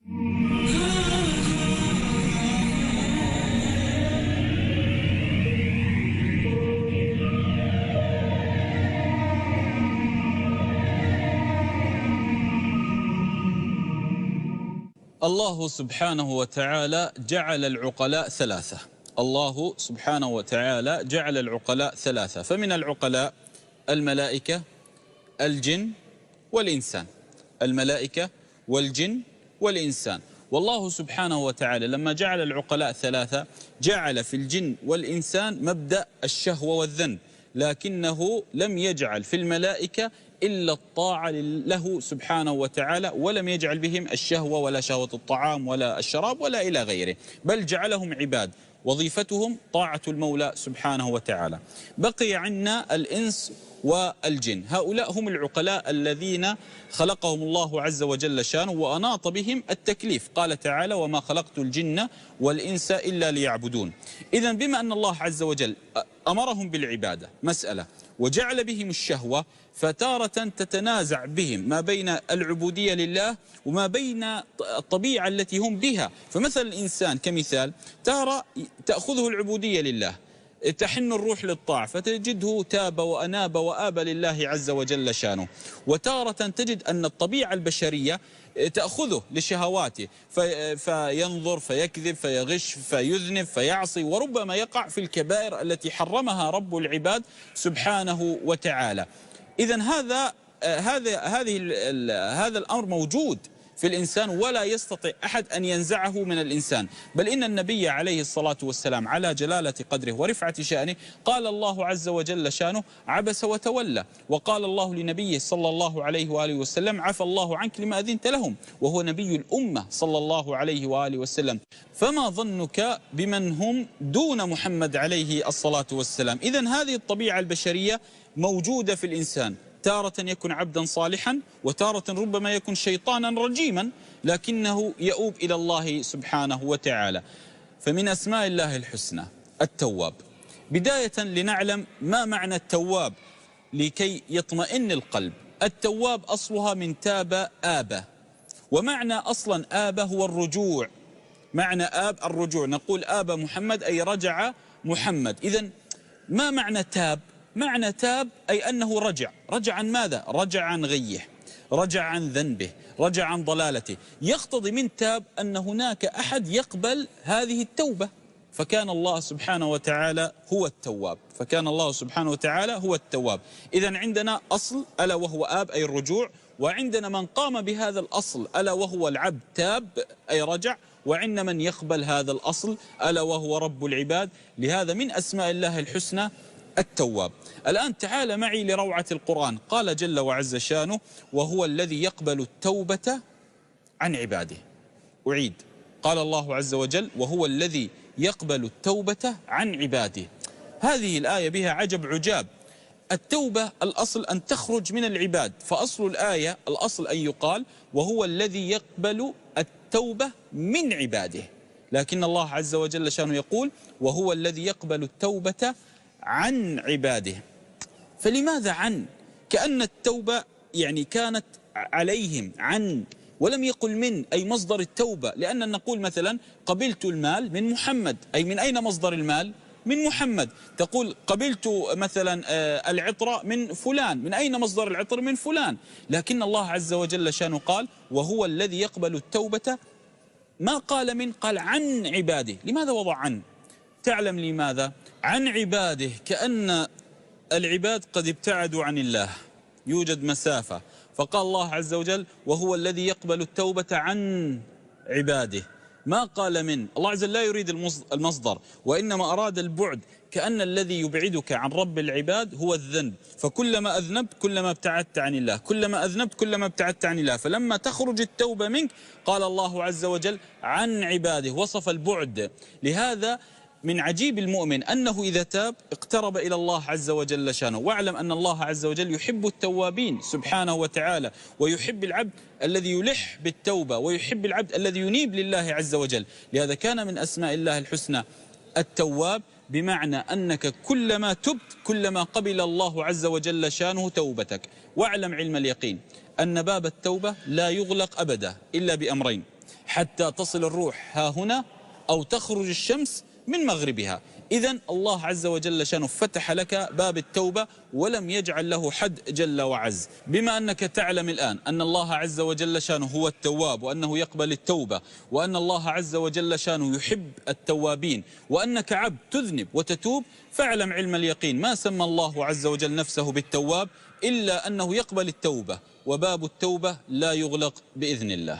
الله سبحانه وتعالى جعل العقلاء ثلاثة. الله سبحانه وتعالى جعل العقلاء ثلاثة، فمن العقلاء الملائكة، الجن والإنسان. الملائكة والجن والإنسان. والله سبحانه وتعالى لما جعل العقلاء ثلاثة جعل في الجن والإنسان مبدأ الشهوة والذنب، لكنه لم يجعل في الملائكة إلا الطاعة له سبحانه وتعالى، ولم يجعل بهم الشهوة ولا شهوة الطعام ولا الشراب ولا إلى غيره، بل جعلهم عباد وظيفتهم طاعة المولى سبحانه وتعالى. بقي عنا الإنس والجن، هؤلاء هم العقلاء الذين خلقهم الله عز وجل شانه وأناط بهم التكليف. قال تعالى: وما خلقت الجن والإنس إلا ليعبدون. إذن بما أن الله عز وجل أمرهم بالعبادة مسألة، وجعل بهم الشهوة، فتارة تتنازع بهم ما بين العبودية لله وما بين الطبيعة التي هم بها. فمثل الإنسان كمثال ترى تأخذه العبودية لله، تحن الروح للطاعة فتجده تاب وأناب وآب لله عز وجل شانه. وتارة تجد أن الطبيعة البشرية تأخذه لشهواته فينظر فيكذب فيغش فيذنب فيعصي، وربما يقع في الكبائر التي حرمها رب العباد سبحانه وتعالى. إذن هذا الأمر موجود في الإنسان، ولا يستطيع أحد أن ينزعه من الإنسان. بل إن النبي عليه الصلاة والسلام على جلالة قدره ورفعة شأنه قال الله عز وجل شانه: عبس وتولى. وقال الله لنبيه صلى الله عليه وآله وسلم: عفى الله عنك لما أذنت لهم، وهو نبي الأمة صلى الله عليه وآله وسلم. فما ظنك بمن هم دون محمد عليه الصلاة والسلام؟ إذن هذه الطبيعة البشرية موجودة في الإنسان، تارة يكون عبدا صالحا، وتارة ربما يكون شيطانا رجيما، لكنه يؤوب إلى الله سبحانه وتعالى. فمن أسماء الله الحسنى التواب. بداية لنعلم ما معنى التواب لكي يطمئن القلب. التواب أصلها من تاب آبه، ومعنى أصلا آبه هو الرجوع. معنى آب الرجوع، نقول آب محمد أي رجع محمد. إذن ما معنى تاب؟ معنى تاب أي أنه رجع. رجع عن ماذا؟ رجع عن غيه، رجع عن ذنبه، رجع عن ضلالته. يقتضي من تاب أن هناك أحد يقبل هذه التوبة، فكان الله سبحانه وتعالى هو التواب. فكان الله سبحانه وتعالى هو التواب. إذن عندنا أصل ألا وهو آب أي الرجوع، وعندنا من قام بهذا الأصل ألا وهو العبد تاب أي رجع، وعندنا من يقبل هذا الأصل ألا وهو رب العباد. لهذا من أسماء الله الحسنى التواب. الآن تعال معي لروعة القرآن. قال جل وعز شانه: وهو الذي يقبل التوبة عن عباده. أعيد، قال الله عز وجل: وهو الذي يقبل التوبة عن عباده. هذه الآية بها عجب عجاب. التوبة الأصل أن تخرج من العباد، فأصل الآية الأصل أن يقال: وهو الذي يقبل التوبة من عباده. لكن الله عز وجل شانه يقول: وهو الذي يقبل التوبة عن عباده. فلماذا عن؟ كأن التوبة يعني كانت عليهم عن، ولم يقل من أي مصدر التوبة. لأن نقول مثلا قبلت المال من محمد، أي من أين مصدر المال؟ من محمد. تقول قبلت مثلا العطر من فلان، من أين مصدر العطر؟ من فلان. لكن الله عز وجل شانه قال: وهو الذي يقبل التوبة، ما قال من، قال عن عباده. لماذا وضع عن؟ تعلم لماذا؟ عن عباده، كأن العباد قد ابتعدوا عن الله، يوجد مسافة، فقال الله عز وجل: وهو الذي يقبل التوبة عن عباده. ما قال من. الله عز وجل لا يريد المصدر، وإنما أراد البعد، كأن الذي يبعدك عن رب العباد هو الذنب. فكلما أذنبت كلما ابتعدت عن الله، كلما أذنبت كلما ابتعدت عن الله. فلما تخرج التوبة منك قال الله عز وجل عن عباده، وصف البعد. لهذا من عجيب المؤمن أنه إذا تاب اقترب إلى الله عز وجل شانه. واعلم أن الله عز وجل يحب التوابين سبحانه وتعالى، ويحب العبد الذي يلح بالتوبة، ويحب العبد الذي ينيب لله عز وجل. لهذا كان من أسماء الله الحسنى التواب، بمعنى أنك كلما تبت كلما قبل الله عز وجل شانه توبتك. واعلم علم اليقين أن باب التوبة لا يغلق أبدا إلا بأمرين: حتى تصل الروح ها هنا أو تخرج الشمس من مغربها. إذن الله عز وجل شانه فتح لك باب التوبة ولم يجعل له حد جل وعز. بما أنك تعلم الآن أن الله عز وجل شانه هو التواب، وأنه يقبل التوبة، وأن الله عز وجل شانه يحب التوابين، وأنك عبد تذنب وتتوب، فاعلم علم اليقين ما سمى الله عز وجل نفسه بالتواب إلا أنه يقبل التوبة، وباب التوبة لا يغلق بإذن الله.